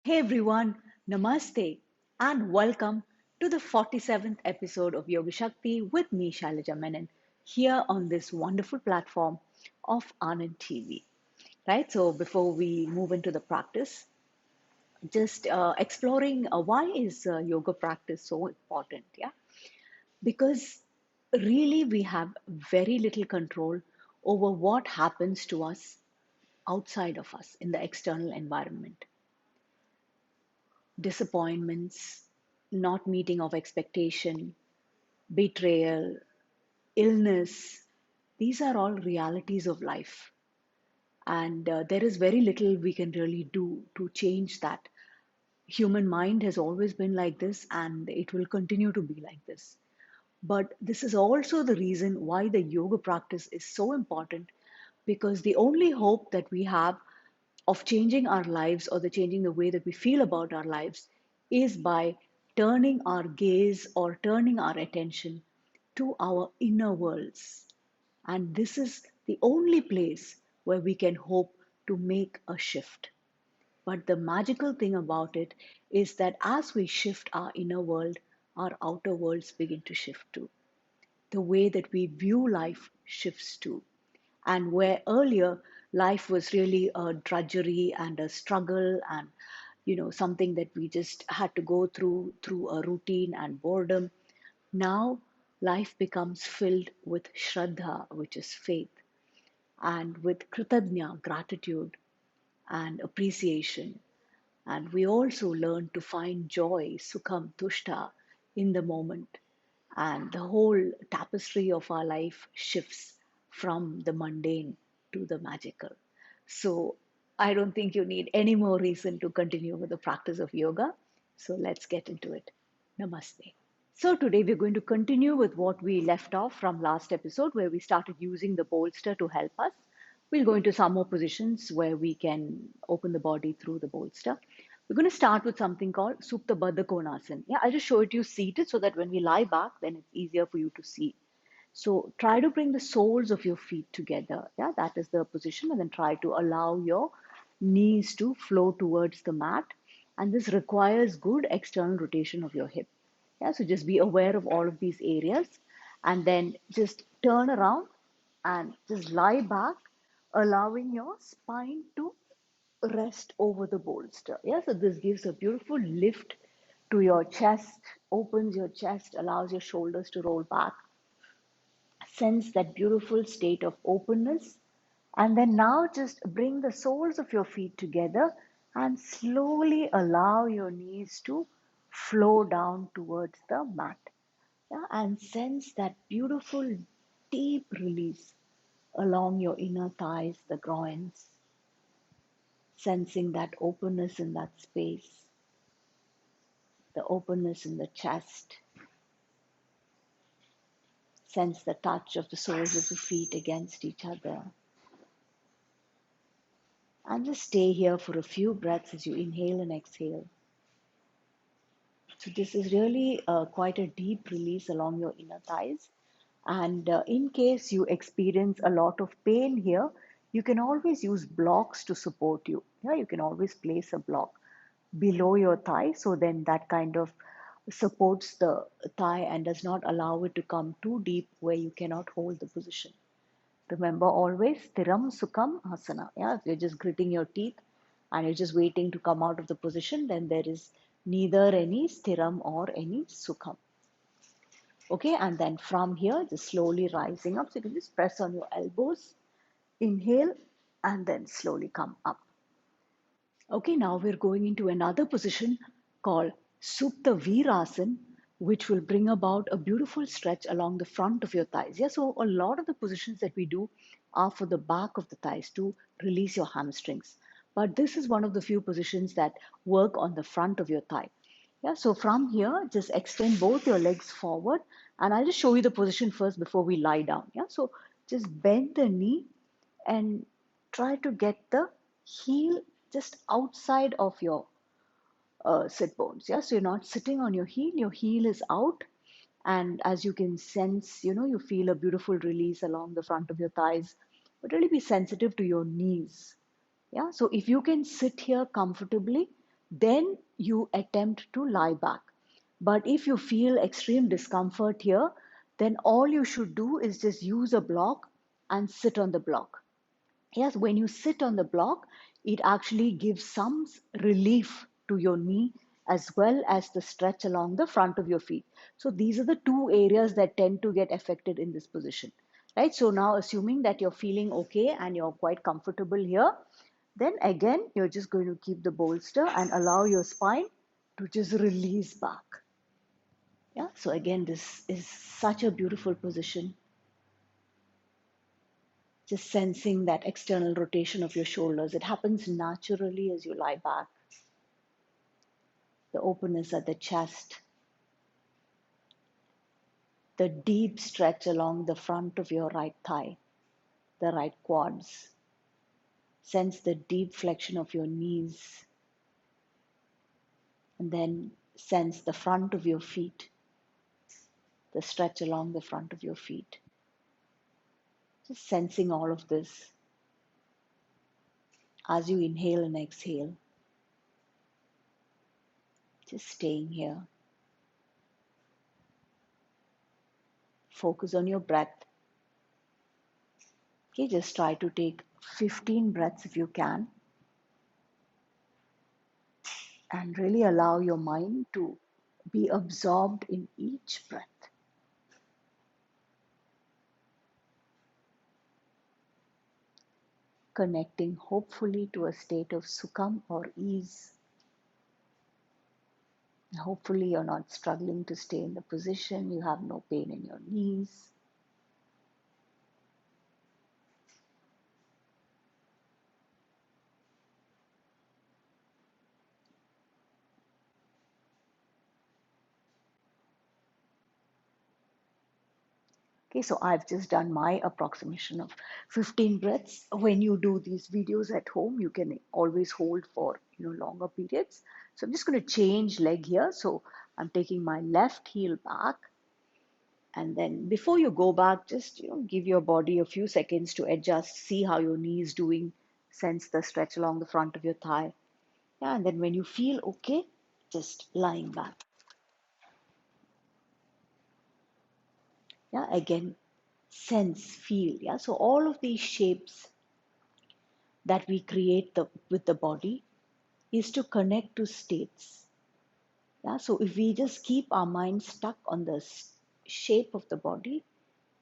Hey everyone, Namaste and welcome to the 47th episode of Yoga Shakti with me, Shailaja Menon, here on this wonderful platform of Anand TV. Right, so before we move into the practice, just exploring why is yoga practice so important? Yeah, because really we have very little control over what happens to us outside of us in the external environment. Disappointments, not meeting of expectation, betrayal, illness, these are all realities of life. And there is very little we can really do to change that. Human mind has always been like this and it will continue to be like this. But this is also the reason why the yoga practice is so important, because the only hope that we have of changing our lives or the changing the way that we feel about our lives is by turning our gaze or turning our attention to our inner worlds. And this is the only place where we can hope to make a shift. But the magical thing about it is that as we shift our inner world, our outer worlds begin to shift too. The way that we view life shifts too. And where earlier life was really a drudgery and a struggle and something that we just had to go through a routine and boredom, now life becomes filled with shraddha, which is faith, and with kritagna, gratitude and appreciation. And we also learn to find joy, sukham, tushta, in the moment. And the whole tapestry of our life shifts from the mundane to the magical. So I don't think you need any more reason to continue with the practice of yoga. So let's get into it. Namaste. So today we're going to continue with what we left off from last episode, where we started using the bolster to help us. We'll go into some more positions where we can open the body through the bolster. We're going to start with something called Suktavirasana Konasana. Yeah, I just show it to you seated so that when we lie back, then it's easier for you to see. So try to bring the soles of your feet together. Yeah, that is the position, and then try to allow your knees to flow towards the mat. And this requires good external rotation of your hip. Yeah, so just be aware of all of these areas, and then just turn around and just lie back, allowing your spine to rest over the bolster. Yeah, so this gives a beautiful lift to your chest, opens your chest, allows your shoulders to roll back. Sense that beautiful state of openness. And then now just bring the soles of your feet together and slowly allow your knees to flow down towards the mat. Yeah, and sense that beautiful deep release along your inner thighs, the groins, sensing that openness in that space, the openness in the chest. Sense the touch of the soles of the feet against each other. And just stay here for a few breaths as you inhale and exhale. So this is really quite a deep release along your inner thighs. And in case you experience a lot of pain here, you can always use blocks to support you. Yeah, you can always place a block below your thigh, so then that kind of supports the thigh and does not allow it to come too deep where you cannot hold the position. Remember always Thiram Sukham Asana. Yeah, if you're just gritting your teeth and you're just waiting to come out of the position, then there is neither any Sthiram or any Sukham. Okay, and then from here, just slowly rising up. So you can just press on your elbows, inhale, and then slowly come up. Okay, now we're going into another position called Suktavirasana, which will bring about a beautiful stretch along the front of your thighs. Yeah, so a lot of the positions that we do are for the back of the thighs to release your hamstrings. But this is one of the few positions that work on the front of your thigh. Yeah, so from here, just extend both your legs forward. And I'll just show you the position first before we lie down. Yeah, so just bend the knee and try to get the heel just outside of your sit bones. Yeah, so you're not sitting on your heel is out. And as you can sense, you feel a beautiful release along the front of your thighs, but really be sensitive to your knees. Yeah, so if you can sit here comfortably, Then you attempt to lie back. But if you feel extreme discomfort here, then all you should do is just use a block and sit on the block. Yes, when you sit on the block, it actually gives some relief to your knee as well as the stretch along the front of your feet. So these are the two areas that tend to get affected in this position, right? So now assuming that you're feeling okay and you're quite comfortable here, then again, you're just going to keep the bolster and allow your spine to just release back. Yeah, so again, this is such a beautiful position. Just sensing that external rotation of your shoulders. It happens naturally as you lie back. The openness at the chest, the deep stretch along the front of your right thigh, the right quads. Sense the deep flexion of your knees, and then sense the front of your feet, the stretch along the front of your feet. Just sensing all of this as you inhale and exhale. Just staying here. Focus on your breath. Okay, just try to take 15 breaths if you can. And really allow your mind to be absorbed in each breath. Connecting hopefully to a state of sukham or ease. Hopefully you're not struggling to stay in the position, you have no pain in your knees. Okay, so I've just done my approximation of 15 breaths. When you do these videos at home, you can always hold for longer periods. So I'm just going to change leg here. So I'm taking my left heel back. And then before you go back, just give your body a few seconds to adjust, see how your knee is doing, sense the stretch along the front of your thigh. Yeah, and then when you feel okay, just lying back. Yeah, again, sense, feel. Yeah, so all of these shapes that we create with the body is to connect to states. Yeah, so if we just keep our mind stuck on the shape of the body,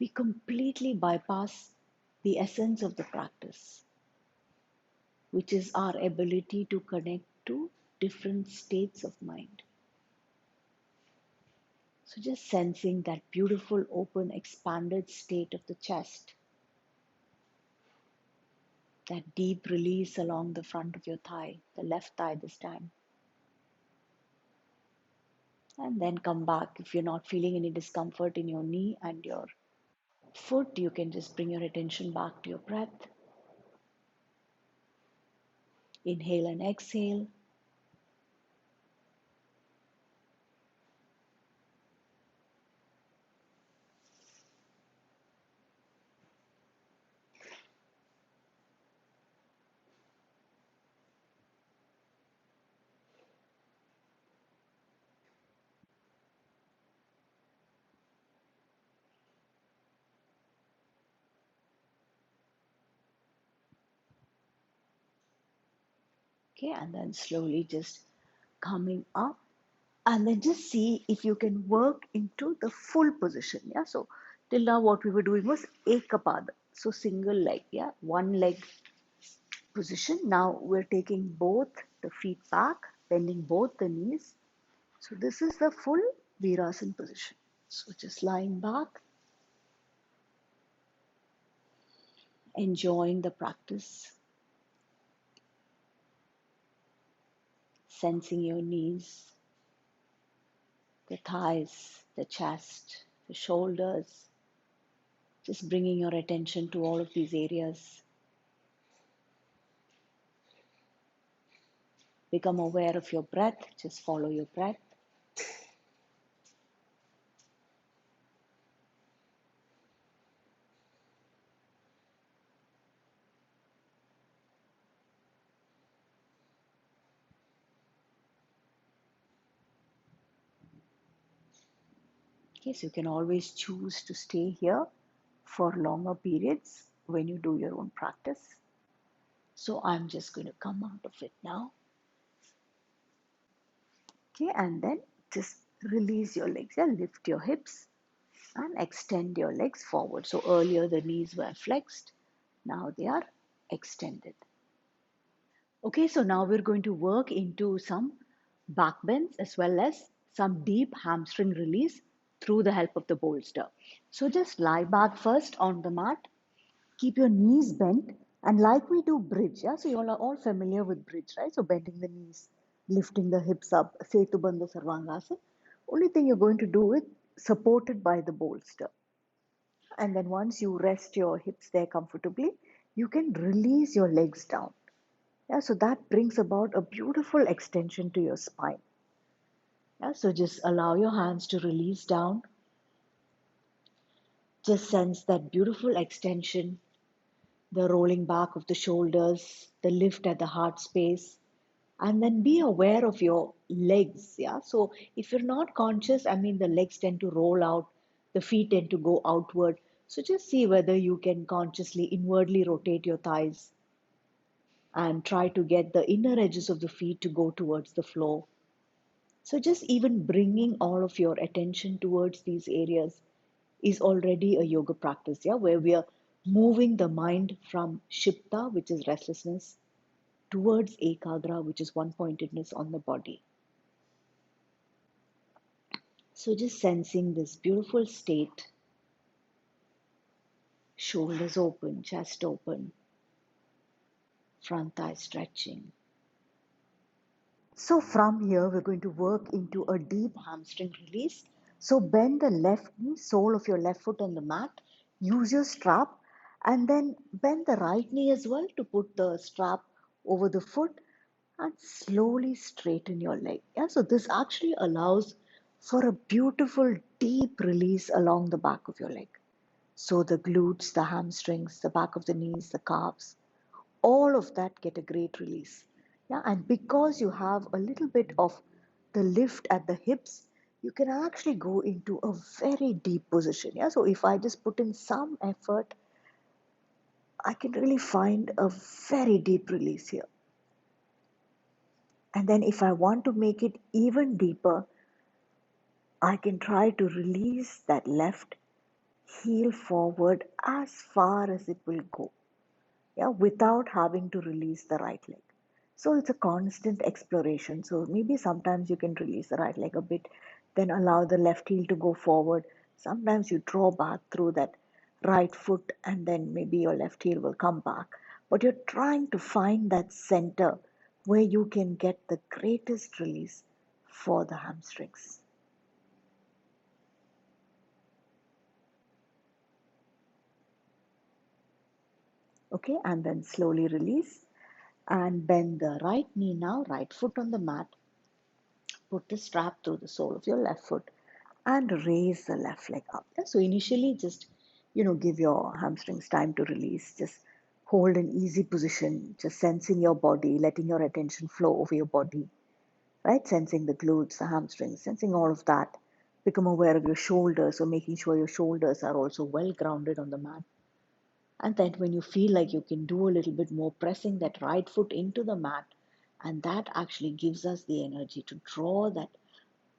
we completely bypass the essence of the practice, which is our ability to connect to different states of mind. So just sensing that beautiful, open, expanded state of the chest, that deep release along the front of your thigh, the left thigh this time. And then come back. If you're not feeling any discomfort in your knee and your foot, you can just bring your attention back to your breath. Inhale and exhale. Okay, and then slowly just coming up, and then just see if you can work into the full position. Yeah, so till now what we were doing was ekapada, so single leg. Yeah, one leg position. Now we're taking both the feet back, bending both the knees. So this is the full virasana position. So just lying back, enjoying the practice, sensing your knees, the thighs, the chest, the shoulders, just bringing your attention to all of these areas. Become aware of your breath, just follow your breath. Okay, so you can always choose to stay here for longer periods when you do your own practice. So I'm just going to come out of it now. Okay, and then just release your legs. Yeah, lift your hips and extend your legs forward. So earlier the knees were flexed, now they are extended. Okay, so now we're going to work into some back bends as well as some deep hamstring release through the help of the bolster. So just lie back first on the mat, keep your knees bent, and like we do bridge, yeah, so you all are all familiar with bridge, right? So bending the knees, lifting the hips up, Setu Bandha Sarvangasana. Only thing you're going to do it supported by the bolster. And then once you rest your hips there comfortably, you can release your legs down. Yeah, so that brings about a beautiful extension to your spine. Yeah, so just allow your hands to release down. Just sense that beautiful extension, the rolling back of the shoulders, the lift at the heart space, and then be aware of your legs. Yeah, so if you're not conscious, I mean, the legs tend to roll out, the feet tend to go outward. So just see whether you can consciously inwardly rotate your thighs and try to get the inner edges of the feet to go towards the floor. So, just even bringing all of your attention towards these areas is already a yoga practice, yeah, where we are moving the mind from shipta, which is restlessness, towards ekagra, which is one pointedness on the body. So, just sensing this beautiful state, shoulders open, chest open, front thigh stretching. So from here, we're going to work into a deep hamstring release. So bend the left knee, sole of your left foot on the mat. Use your strap and then bend the right knee as well to put the strap over the foot and slowly straighten your leg. Yeah, so this actually allows for a beautiful deep release along the back of your leg. So the glutes, the hamstrings, the back of the knees, the calves, all of that get a great release. Yeah, and because you have a little bit of the lift at the hips, you can actually go into a very deep position. Yeah, so if I just put in some effort, I can really find a very deep release here. And then if I want to make it even deeper, I can try to release that left heel forward as far as it will go. Yeah, without having to release the right leg. So it's a constant exploration. So maybe sometimes you can release the right leg a bit, then allow the left heel to go forward. Sometimes you draw back through that right foot, and then maybe your left heel will come back. But you're trying to find that center where you can get the greatest release for the hamstrings. Okay, and then slowly release and bend the right knee now, right foot on the mat. Put the strap through the sole of your left foot and raise the left leg up. Yeah, so initially just give your hamstrings time to release. Just hold an easy position, just sensing your body, letting your attention flow over your body, right? Sensing the glutes, the hamstrings, sensing all of that. Become aware of your shoulders, so making sure your shoulders are also well grounded on the mat. And then when you feel like you can do a little bit more, pressing that right foot into the mat, and that actually gives us the energy to draw that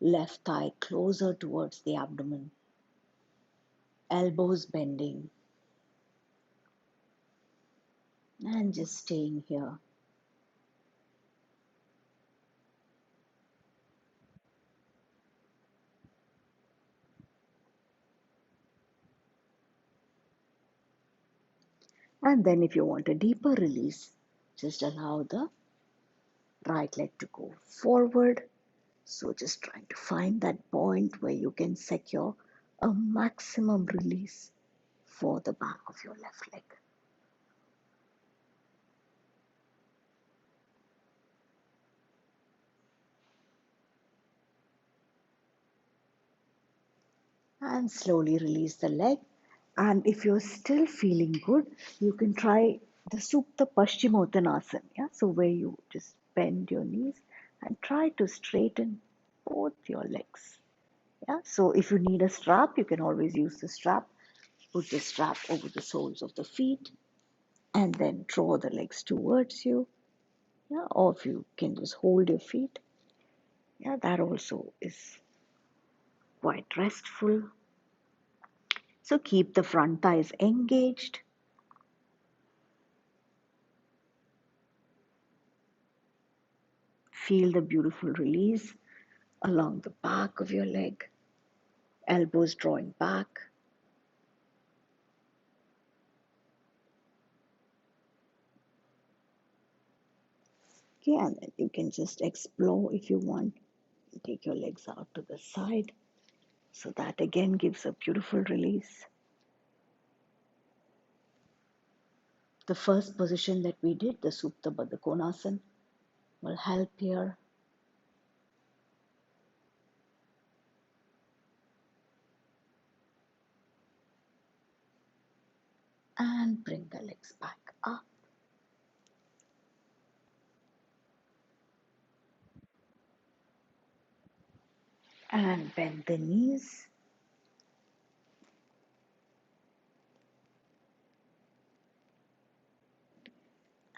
left thigh closer towards the abdomen, elbows bending, and just staying here. And then if you want a deeper release, just allow the right leg to go forward. So just trying to find that point where you can secure a maximum release for the back of your left leg. And slowly release the leg. And if you're still feeling good, you can try the Sukta Paschimottanasana. Yeah, so where you just bend your knees and try to straighten both your legs. Yeah, so if you need a strap, you can always use the strap. Put the strap over the soles of the feet and then draw the legs towards you. Yeah, or if you can just hold your feet. Yeah, that also is quite restful. So keep the front thighs engaged. Feel the beautiful release along the back of your leg, elbows drawing back. Okay, and then you can just explore if you want. Take your legs out to the side. So that again gives a beautiful release. The first position that we did, the Konasana, will help here. And bring the legs back up. And bend the knees.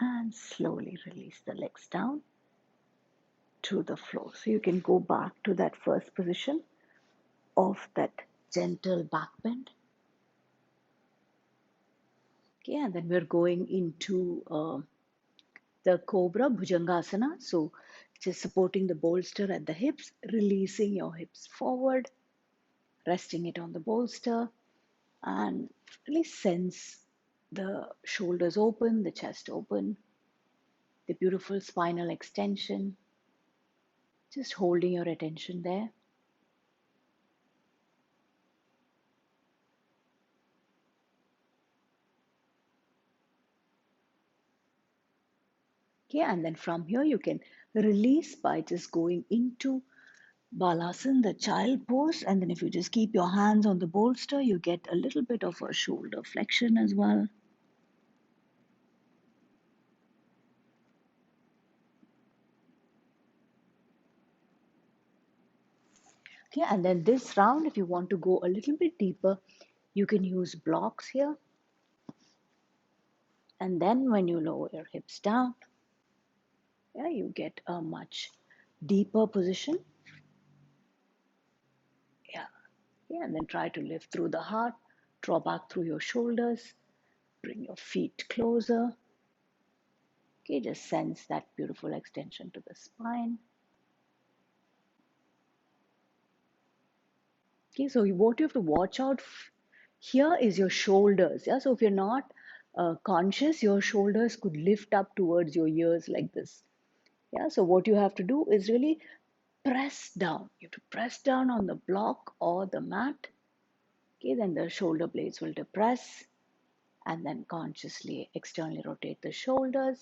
And slowly release the legs down to the floor. So you can go back to that first position of that gentle back bend. Okay, and then we're going into the Cobra Bhujangasana. So just supporting the bolster at the hips, releasing your hips forward, resting it on the bolster, and really sense the shoulders open, the chest open, the beautiful spinal extension. Just holding your attention there. Okay, and then from here you can release by just going into Balasana, the child pose, and then if you just keep your hands on the bolster, you get a little bit of a shoulder flexion as well. Okay, and then this round, if you want to go a little bit deeper, you can use blocks here. And then when you lower your hips down, yeah, you get a much deeper position. Yeah. Yeah, and then try to lift through the heart, draw back through your shoulders, bring your feet closer. Okay, just sense that beautiful extension to the spine. Okay, so what you have to watch out here is your shoulders. Yeah, so if you're not conscious, your shoulders could lift up towards your ears like this. Yeah, so what you have to do is really press down. You have to press down on the block or the mat. Okay, then the shoulder blades will depress and then consciously externally rotate the shoulders.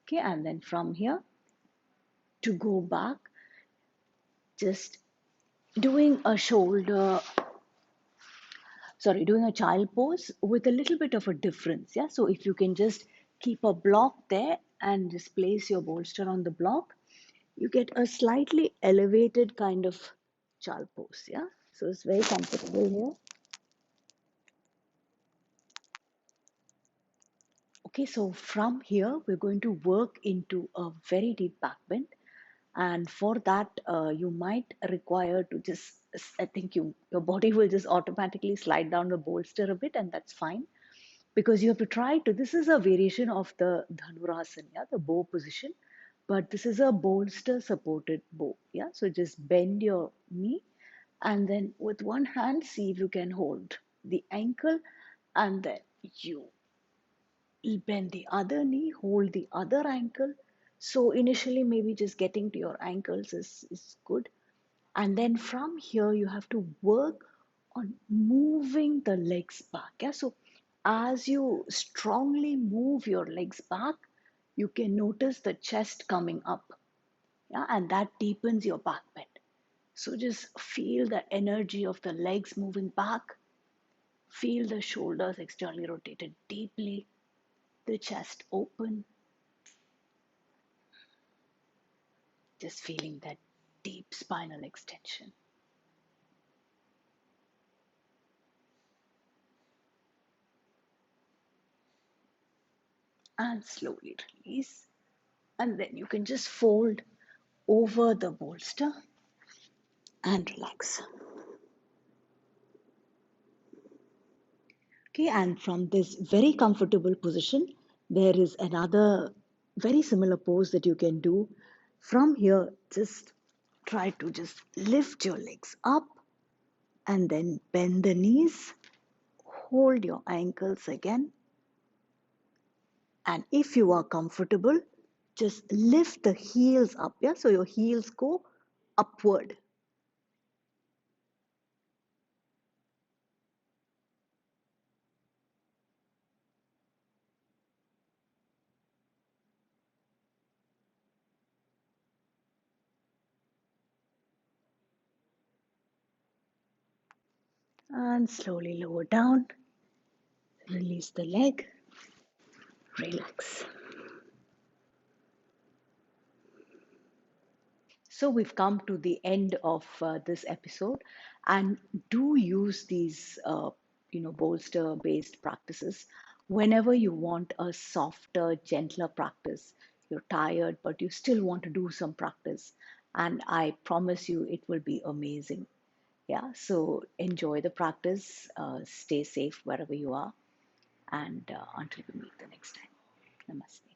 Okay, and then from here to go back, just doing a doing a child pose with a little bit of a difference. Yeah, so if you can just keep a block there and just place your bolster on the block, you get a slightly elevated kind of child pose. Yeah, so it's very comfortable here. Okay, so from here we're going to work into a very deep back bend, and for that you might require to just, I think your body will just automatically slide down the bolster a bit, and that's fine because you have to try to, this is a variation of the dhanurasana, yeah, the bow position, but this is a bolster supported bow. Yeah, so just bend your knee and then with one hand see if you can hold the ankle, and then you bend the other knee, hold the other ankle. So initially maybe just getting to your ankles is good. And then from here you have to work on moving the legs back. Yeah, so as you strongly move your legs back, you can notice the chest coming up. Yeah, and that deepens your back bend. So just feel the energy of the legs moving back. Feel the shoulders externally rotated deeply. the chest open, just feeling that deep spinal extension. And slowly release. And then you can just fold over the bolster and relax. Okay, and from this very comfortable position, there is another very similar pose that you can do. From here, just try to just lift your legs up and then bend the knees, hold your ankles again, and if you are comfortable, just lift the heels up, yeah, so your heels go upward. And slowly lower down, release the leg, relax. So we've come to the end of this episode, and do use these, bolster-based practices whenever you want a softer, gentler practice. You're tired, but you still want to do some practice, and I promise you, it will be amazing. Yeah. So enjoy the practice. Stay safe wherever you are, and until we meet the next time. Namaste.